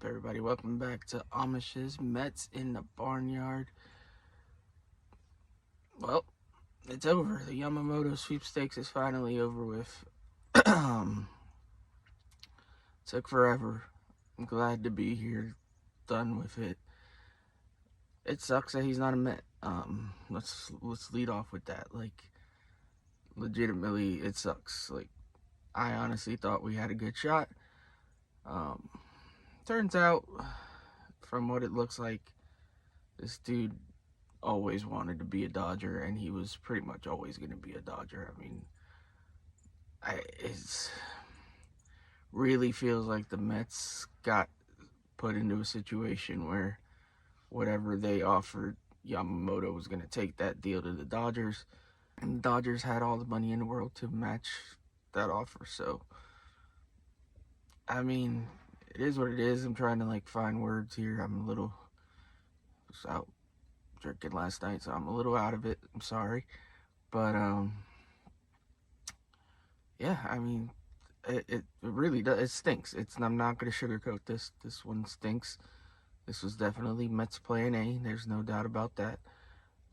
everybody? Welcome back to Amish's Mets in the Barnyard. Well, it's over. The Yamamoto sweepstakes is finally over with. Took forever. I'm glad to be here. Done with it. It sucks that he's not a Met. Let's lead off with that. Legitimately, it sucks. I honestly thought we had a good shot. Turns out, from what it looks like, this dude always wanted to be a Dodger, and he was pretty much always going to be a Dodger. I mean, it really feels like the Mets got put into a situation where whatever they offered, Yamamoto was going to take that deal to the Dodgers, and the Dodgers had all the money in the world to match that offer. So, I mean, it is what it is. I'm trying to find words here. I was out drinking last night, so I'm a little out of it. I'm sorry. But yeah, I mean, it really does. It stinks. I'm not going to sugarcoat this. This one stinks. This was definitely Mets plan A. There's no doubt about that.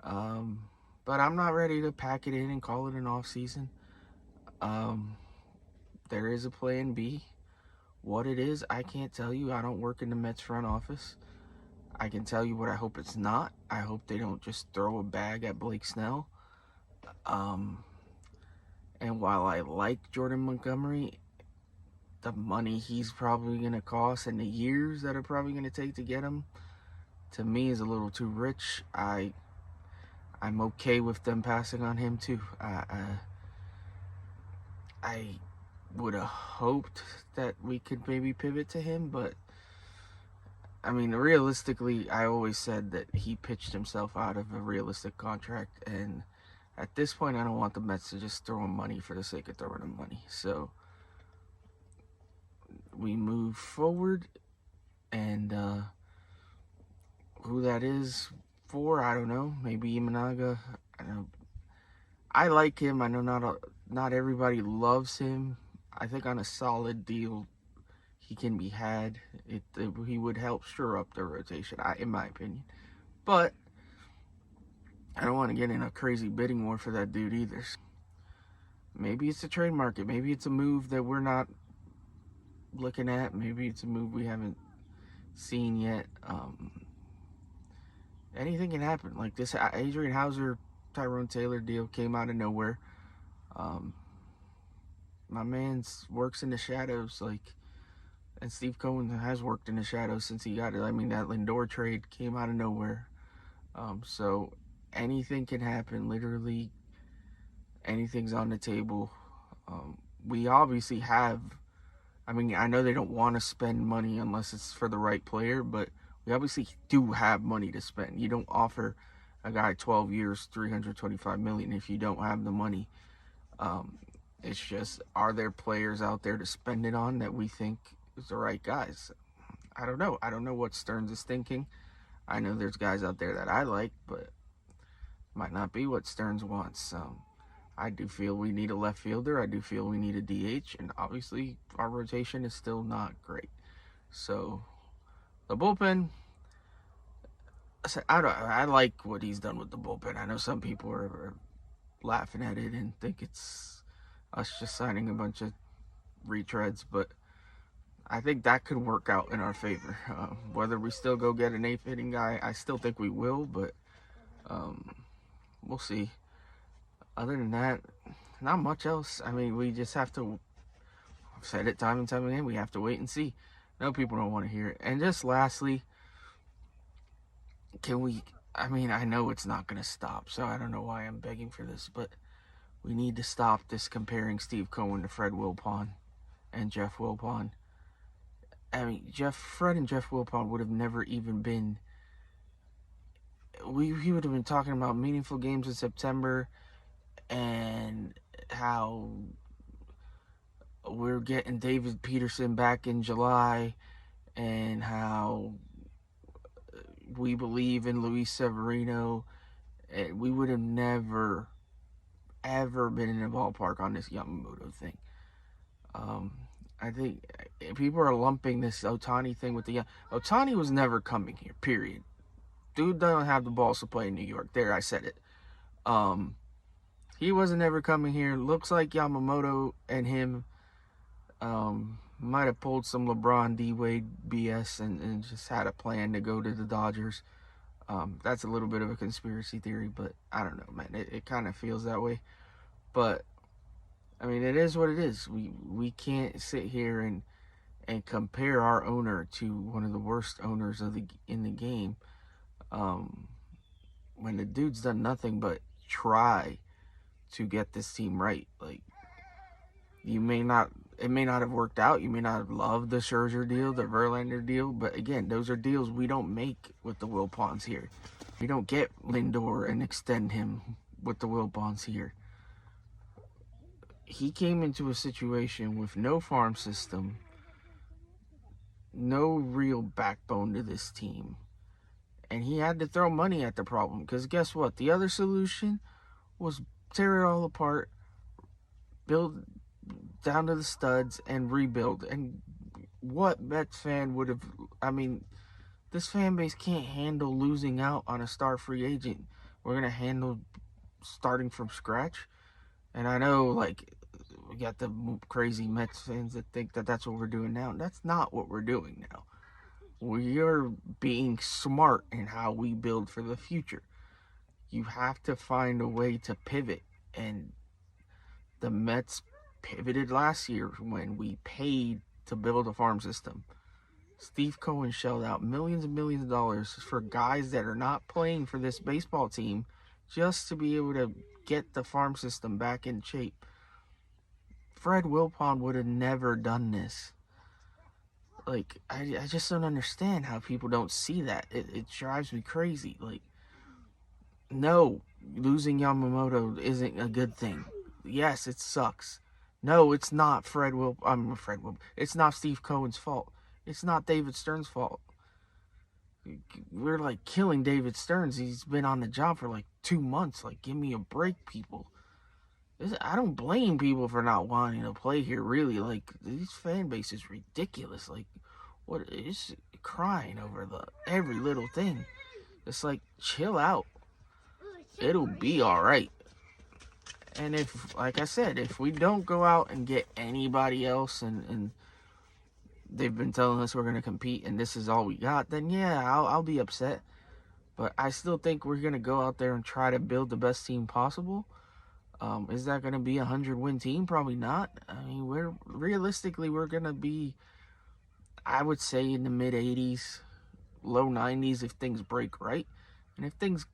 But I'm not ready to pack it in and call it an off season. There is a plan B. What it is, I can't tell you. I don't work in the Mets front office. I can tell you what I hope it's not. I hope they don't just throw a bag at Blake Snell. And while I like Jordan Montgomery, the money he's probably going to cost and the years that are probably going to take to get him, to me, is a little too rich. I'm okay with them passing on him too. I would have hoped that we could maybe pivot to him, but I mean, realistically, I always said that he pitched himself out of a realistic contract, and at this point, I don't want the Mets to just throw him money for the sake of throwing him money. So we move forward, and who that is for, I don't know. Maybe Imanaga. I don't know. I like him. I know not everybody loves him. I think on a solid deal, he can be had. He would help stir up the rotation, in my opinion. But I don't want to get in a crazy bidding war for that dude either. Maybe it's a trade market. Maybe it's a move that we're not looking at. Maybe it's a move we haven't seen yet. Anything can happen. Like this Adrian Hauser, Tyrone Taylor deal came out of nowhere. My man works in the shadows, and Steve Cohen has worked in the shadows since he got it. I mean, that Lindor trade came out of nowhere. So anything can happen. Literally, anything's on the table. We obviously have. I mean, I know they don't want to spend money unless it's for the right player, but we obviously do have money to spend. You don't offer a guy 12 years, $325 million if you don't have the money. It's just, are there players out there to spend it on that we think is the right guys? I don't know. I don't know what Stearns is thinking. I know there's guys out there that I like, but might not be what Stearns wants. I do feel we need a left fielder. I do feel we need a DH, and obviously our rotation is still not great. So the bullpen, I like what he's done with the bullpen. I know some people are laughing at it and think it's us just signing a bunch of retreads, but I think that could work out in our favor. Whether we still go get an eighth inning guy, I still think we will, but we'll see. Other than that, not much else. I mean, we just have to, I've said it time and time again, we have to wait and see. No, people don't want to hear it. And just lastly, I mean, I know it's not going to stop, so I don't know why I'm begging for this, but we need to stop this comparing Steve Cohen to Fred Wilpon and Jeff Wilpon. I mean, Fred and Jeff Wilpon would have never even been. He would have been talking about meaningful games in September and how we're getting David Peterson back in July and how we believe in Luis Severino. We would have never, ever been in the ballpark on this Yamamoto thing. I think people are lumping this Ohtani thing with the Ohtani was never coming here, period. Dude doesn't have the balls to play in New York. There, I said it. He wasn't ever coming here. Looks like Yamamoto and him might have pulled some LeBron D-Wade BS and just had a plan to go to the Dodgers. That's a little bit of a conspiracy theory, but I don't know, man. It kind of feels that way. But I mean, it is what it is. We can't sit here and compare our owner to one of the worst owners in the game. When the dude's done nothing but try to get this team right. Like, it may not have worked out. You may not have loved the Scherzer deal, the Verlander deal, but again, those are deals we don't make with the Wilpons here. We don't get Lindor and extend him with the Wilpons here. He came into a situation with no farm system, no real backbone to this team, and he had to throw money at the problem, because guess what? The other solution was tear it all apart, build down to the studs, and rebuild. And what Mets fan would have... I mean, this fan base can't handle losing out on a star free agent. We're going to handle starting from scratch. And I know, like, we got the crazy Mets fans that think that that's what we're doing now. That's not what we're doing now. We are being smart in how we build for the future. You have to find a way to pivot. And the Mets pivoted last year when we paid to build a farm system. Steve Cohen shelled out millions and millions of dollars for guys that are not playing for this baseball team just to be able to get the farm system back in shape. Fred Wilpon would have never done this. Like, I just don't understand how people don't see that. It drives me crazy. Like, no, losing Yamamoto isn't a good thing. Yes, it sucks. No, it's not Fred Wilpon. It's not Steve Cohen's fault. It's not David Stearns' fault. We're like killing David Stearns. He's been on the job for like 2 months. Like, give me a break, people. I don't blame people for not wanting to play here, really. Like, this fan base is ridiculous. Like, what is crying over every little thing? It's like, chill out. It'll be all right. And if, like I said, if we don't go out and get anybody else and they've been telling us we're going to compete and this is all we got, then yeah, I'll be upset. But I still think we're going to go out there and try to build the best team possible. Is that going to be a 100-win team? Probably not. I mean, we're going to be, I would say, in the mid-80s, low 90s if things break right. And if things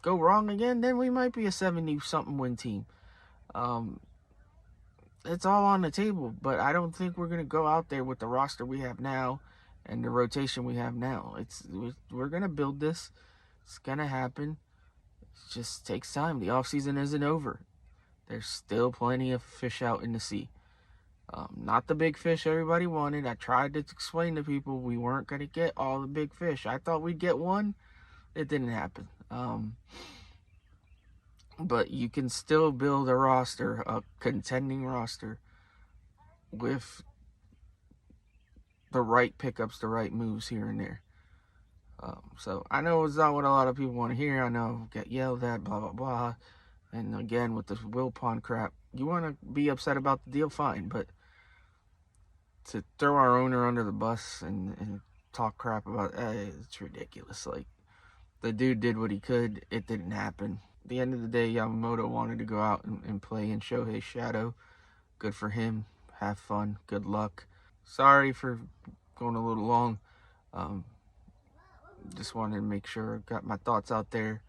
go wrong again, then we might be a 70-something win team. It's all on the table, but I don't think we're going to go out there with the roster we have now and the rotation we have now. We're going to build this. It's going to happen. It just takes time. The offseason isn't over. There's still plenty of fish out in the sea. Not the big fish everybody wanted. I tried to explain to people we weren't going to get all the big fish. I thought we'd get one. It didn't happen. But you can still build a roster, a contending roster, with the right pickups, the right moves here and there. So I know it's not what a lot of people want to hear. I know get yelled at, blah, blah, blah. And again, with this Wilpon crap, you want to be upset about the deal, fine. But to throw our owner under the bus and talk crap about it's ridiculous. Like, the dude did what he could. It didn't happen. At the end of the day, Yamamoto wanted to go out and play and show his shadow. Good for him. Have fun. Good luck. Sorry for going a little long. Just wanted to make sure I got my thoughts out there.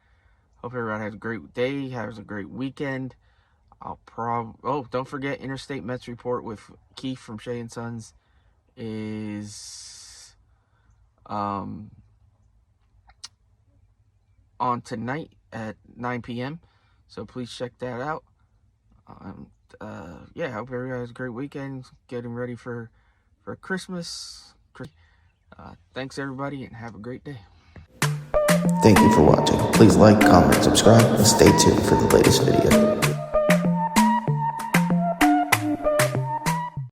Hope everybody has a great day, has a great weekend. Don't forget, Interstate Mets Report with Keith from Shea & Sons is on tonight at 9 p.m. So please check that out. Yeah, hope everybody has a great weekend. Getting ready for Christmas. Thanks, everybody, and have a great day. Thank you for watching. Please like, comment, subscribe, and stay tuned for the latest video.